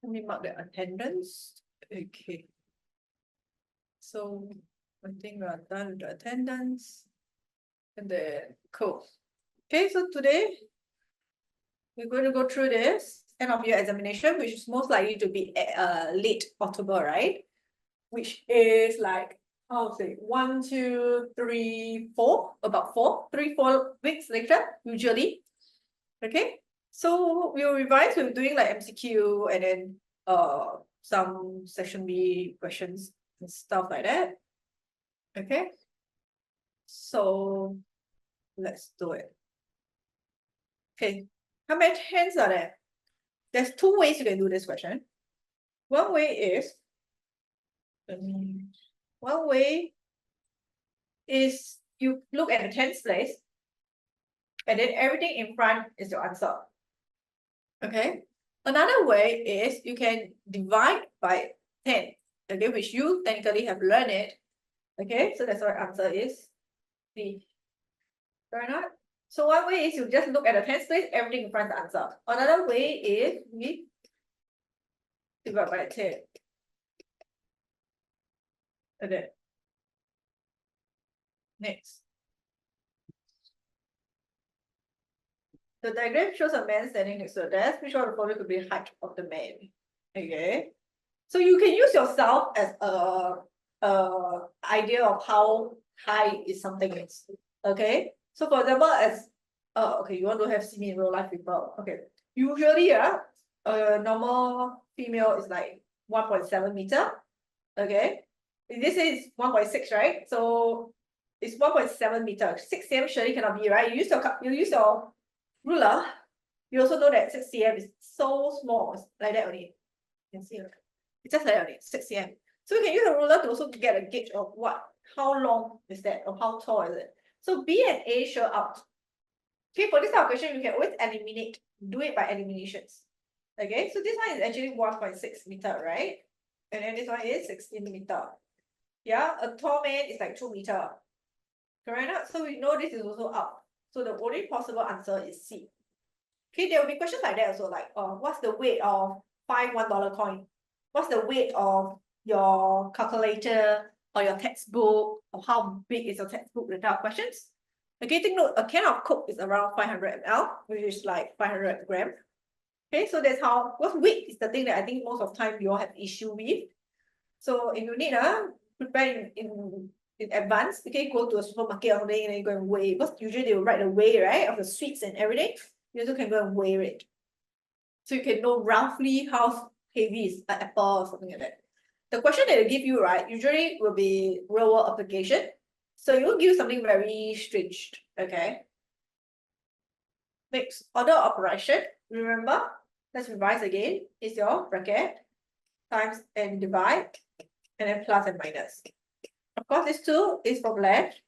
Let me mark the attendance. Okay. So I think we are done with the attendance. And then cool. Okay, so today we're going to go through this end of year examination, which is most likely to be late October, right? Which is like, how to say, 1, 2, 3, 4, about 4 weeks later, usually. Okay, so we'll revise. We're doing like MCQ and then some section B questions and stuff like that. Okay, so let's do it. Okay, how many hands are there? There's two ways you can do this question. One way is you look at the tens place and then everything in front is your answer. Okay, another way is you can divide by 10, okay, which you technically have learned it. Okay, so that's our answer is D. Fair enough? So one way is you just look at the tens place, everything in front is the answer. Another way is we divide by 10. Okay. Next. The diagram shows a man standing next to a desk. Which one of the following could be the height of the man? Okay. So you can use yourself as a idea of how high is something is. Okay. So for example, as okay, you want to have seen in real life people. Okay. Usually, a normal female is like 1.7 meter. Okay. This is 1.6, right? So it's 1.7 meter. 6 cm surely cannot be, right? You use your ruler. You also know that 6 cm is so small, it's like that only. You can see it. It's just like that only, 6 cm. So you can use a ruler to also get a gauge of how long is that, or how tall is it. So B and A show out. Okay, for this type of question, you can always eliminate, do it by eliminations. Okay, so this one is actually 1.6 meter, right? And then this one is 16 meter. Yeah, a tall man is like 2 meter. Correct? So we know this is also up. So the only possible answer is C. Okay, there will be questions like that also, like what's the weight of 5 $1 coin? What's the weight of your calculator or your textbook, or how big is your textbook? The type of questions. Okay, take note, a can of Coke is around 500 ml, which is like 500 grams. Okay, so that's how, what weight is the thing that I think most of the time you all have issue with. So if you need prepare in advance, okay, go to a supermarket or something and then go and weigh, because usually they will write the weight, right, of the sweets and everything. You also can go and weigh it. So you can know roughly how heavy is an apple or something like that. The question that they give you, right, usually will be real world application. So you will give something very strange, okay? Next, order of operation. Remember, let's revise again. Is your bracket times and divide, and then plus and minus. Of course, this two is from left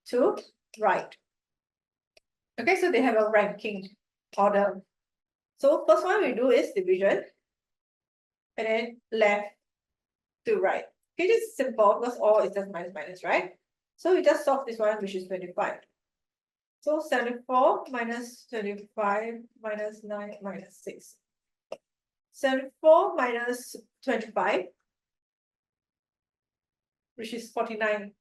to right. Okay, so they have a ranking order. So first one we do is division, and then left to right. Okay, this is simple because all is just minus, right? So we just solve this one, which is 25. So 74 minus 25 minus 9 minus 6. 74 minus 25, which is 49.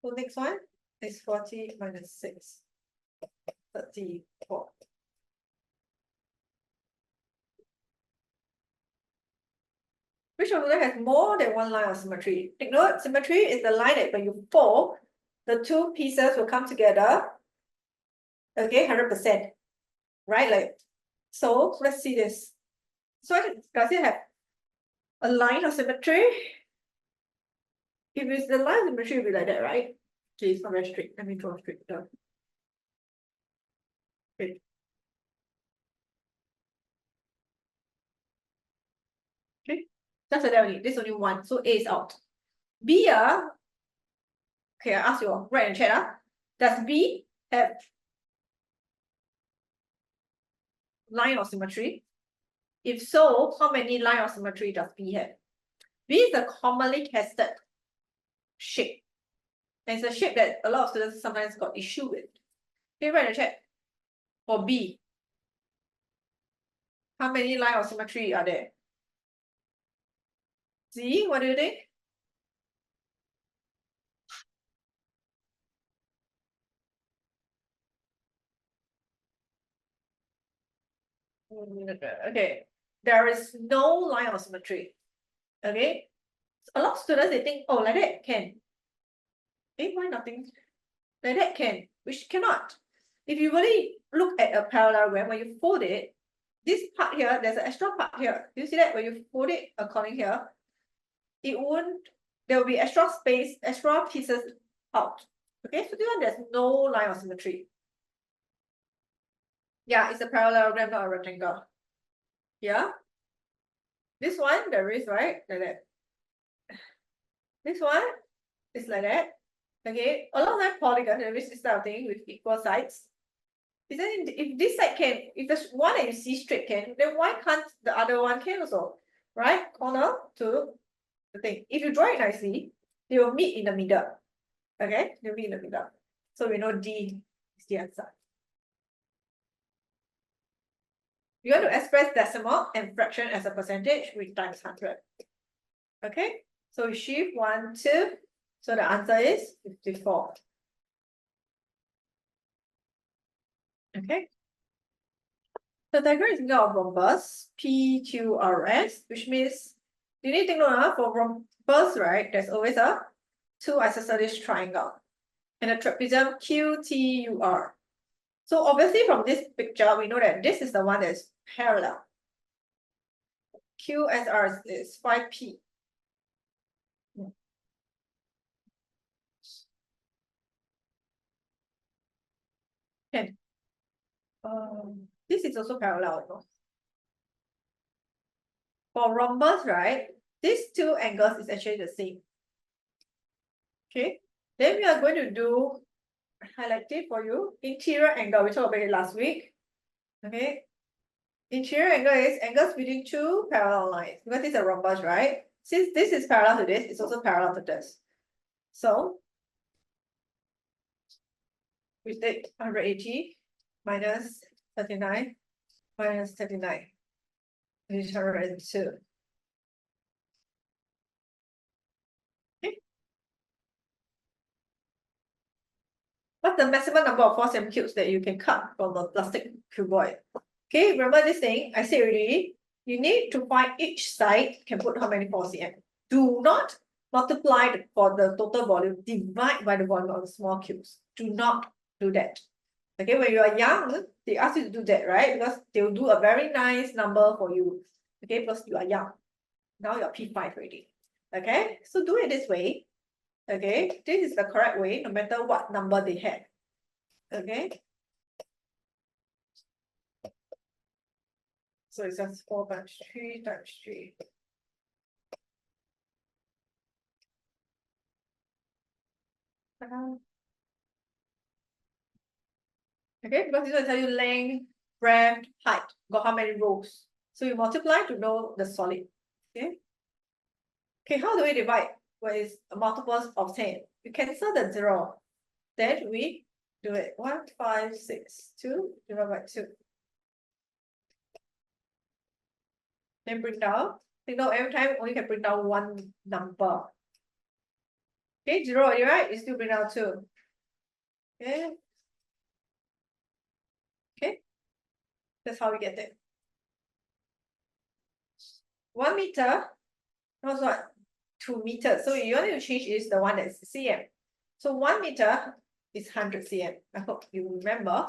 So next one is 40 minus 6, 34. Which of them has more than one line of symmetry? Take note, symmetry is the line that when you fold, the two pieces will come together. Okay, 100%. Right? Like, so let's see this. So does it have a line of symmetry? If it's the line of symmetry, it will be like that, right? Okay, it's not very straight. Let me draw straight down. Okay. Okay, just like that only. There's only one, so A is out. B, okay, I ask you, write in chat. Does B have line of symmetry? If so, how many line of symmetry does B have? B is a commonly tested shape. And it's a shape that a lot of students sometimes got issue with. Okay, write in the chat for B. How many lines of symmetry are there? Z, what do you think? Okay, there is no line of symmetry. Okay, a lot of students they think, oh, like that can. Why nothing? Like that can, which cannot. If you really look at a parallelogram, when you fold it, this part here, there's an extra part here. Do you see that? When you fold it according here, it won't, there will be extra space, extra pieces out. Okay, so this one, there's no line of symmetry. Yeah, it's a parallelogram, not a rectangle. Yeah. This one, there is, right? Like that. This one is like that. Okay, a lot of them polygon, there is this type of thing with equal sides. If this side can, if there's one that you see straight can, then why can't the other one can also? Right? Corner to the thing. If you draw it nicely, they will meet in the middle. Okay, they'll meet in the middle. So we know D is the answer. You want to express decimal and fraction as a percentage, we times 100. Okay, so we shift 1, 2. So the answer is 54. Okay. The diagram is made of rhombus, PQRS, which means you need to know for rhombus, right? There's always a 2 isosceles triangle and a trapezium QTUR. So obviously from this picture, we know that this is the one that's parallel. QSR is 5P. Okay. This is also parallel, no? For rhombus, right? These two angles is actually the same. Okay. Then we are going to do highlight it for you. Interior angle, we talked about it last week. Okay. Interior angle is angles between two parallel lines. Because it's a rhombus, right? Since this is parallel to this, it's also parallel to this. So we take 180 minus 39 minus 39. Which is 102. Okay. What's the maximum number of 4 cm cubes that you can cut from a plastic cuboid? Okay, remember this thing, I said already, you need to find each side can put how many 4 cm. Do not multiply for the total volume, divide by the volume of the small cubes. Do not do that. Okay, when you are young, they ask you to do that, right? Because they will do a very nice number for you. Okay, because you are young. Now you're P5 already. Okay, so do it this way. Okay, this is the correct way, no matter what number they have. Okay. So it's just 4 times 3 times 3. Okay, because this will tell you length, breadth, height, got how many rows. So you multiply to know the solid. Okay. Okay, how do we divide? What is multiples of 10? You cancel the 0. Then we do it 1562 divided by 2. Then bring down. You know, every time only can bring down one number. Okay, 0, right? You still bring down 2. Okay. Okay. That's how we get there. 1 meter. That's what? 2 meters. So you want to change is the one that's cm. So 1 meter is 100 cm. I hope you remember.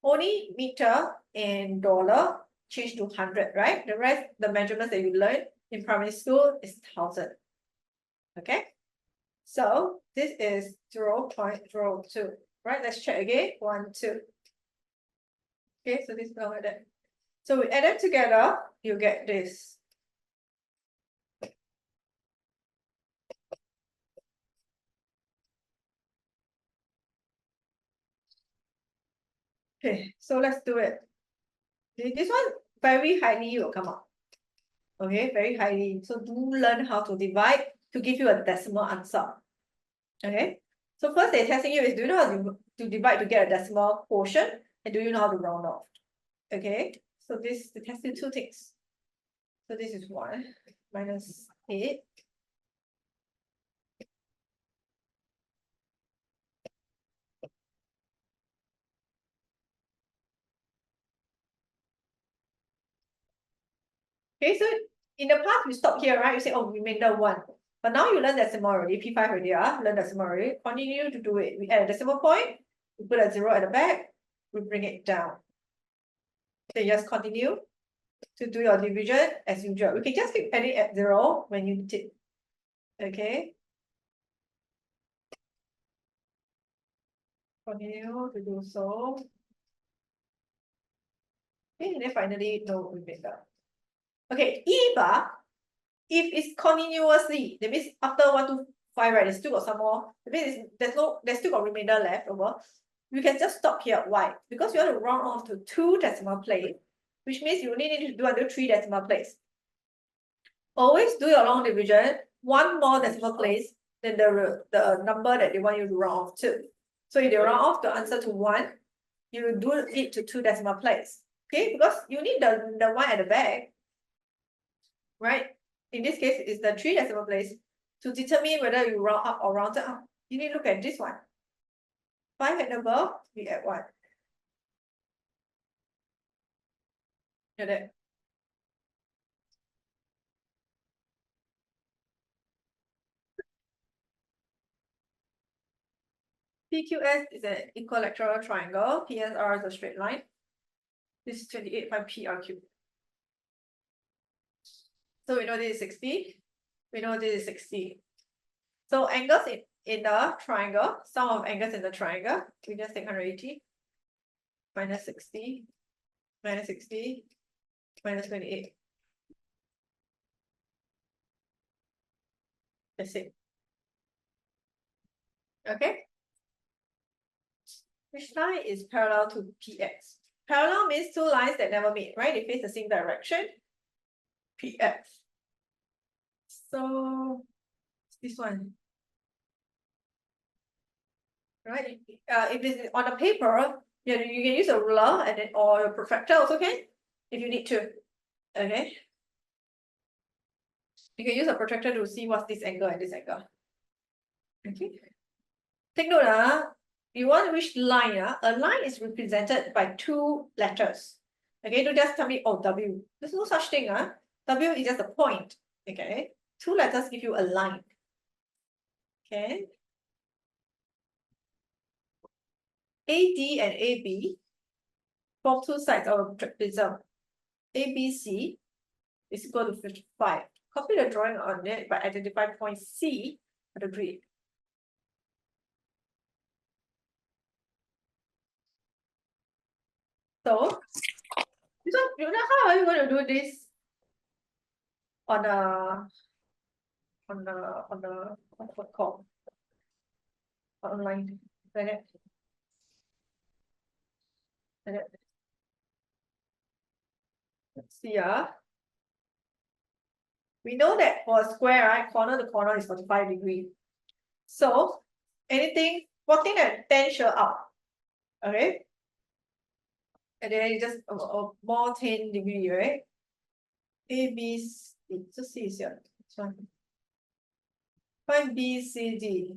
Only meter and dollar change to 100, right? The rest, the measurements that you learned in primary school is 1000. Okay. So this is 0.02. Right? Let's check again. 1, 2. Okay, so this is like that. So we add them together, you get this. Okay, so let's do it. This one very highly will come up. Okay, very highly. So do learn how to divide to give you a decimal answer. Okay, so first they're testing you is, do you know how to divide to get a decimal quotient, and do you know how to round off? Okay, So this the test you two things. So this is 1 minus 8. Okay, so in the past we stop here, right? You say, oh, remainder 1. But now you learn decimal already, P5 already, learn decimal already. Continue to do it. We add a decimal point, we put a 0 at the back, we bring it down. Then just continue to do your division as usual. We can just keep adding at 0 when you did. Okay. Continue to do so. Okay, and then finally, no remainder. Okay, if it's continuously, that means after 1 to 5, right, there's still got some more. That means there's still got remainder left over. You can just stop here. Why? Because you want to round off to 2 decimal place, which means you only need to do until 3 decimal place. Always do your long division, 1 more decimal place than the number that they want you to round off to. So if they round off the answer to 1, you will do it to 2 decimal place. Okay, because you need the 1 at the back, right? In this case, it's the 3 decimal place. To determine whether you round up or round down, you need to look at this one. 5 and above, we add 1. Get it? PQS is an equilateral triangle. PSR is a straight line. This is 28 by PRQ. So we know this is 60. We know this is 60. So angles in the triangle, sum of angles in the triangle, we just take 180 minus 60 minus 60 minus 28. That's it. Okay. Which line is parallel to PX? Parallel means 2 lines that never meet, right? They face the same direction. PX. So this one. Right? If it's on a paper, you can use a ruler and then or your protractor also can, if you need to. Okay. You can use a protractor to see what's this angle and this angle. Okay. Take note, you want which line? A line is represented by 2 letters. Okay, don't just tell me, oh, W. There's no such thing. W is just a point. Okay. 2 letters give you a line. Okay. AD and AB form 2 sides of a trapezium. ABC is equal to 55. Copy the drawing on it, but identify point C on the grid. So, this one, you know, how are you going to do this on a what's it called? Online, like that. Like that. Let's see. We know that for a square, right, corner to corner is 45 degrees. So anything 14 and 10 show up. Okay. And then you just more 10 degree, right? A, B, C. So C is here. This one. Find B, C, D.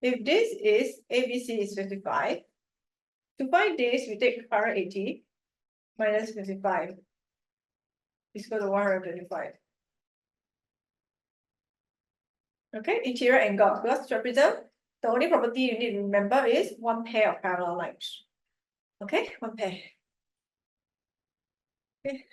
If this is ABC is 55. To find this, we take 180 minus 55 is equal to 125. Okay, interior angle. Because trapezium, the only property you need to remember is 1 pair of parallel lines. Okay, 1 pair. Okay.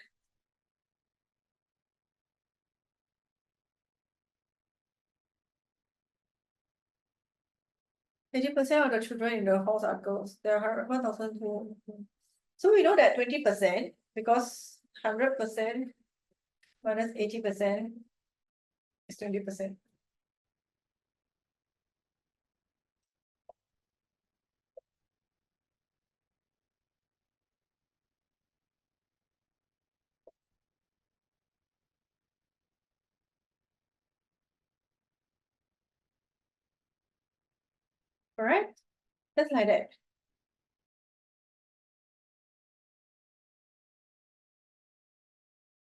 80% of the children in the house are girls. There are 1,002. So we know that 20%, because 100% minus 80% is 20%. Correct? Just like that.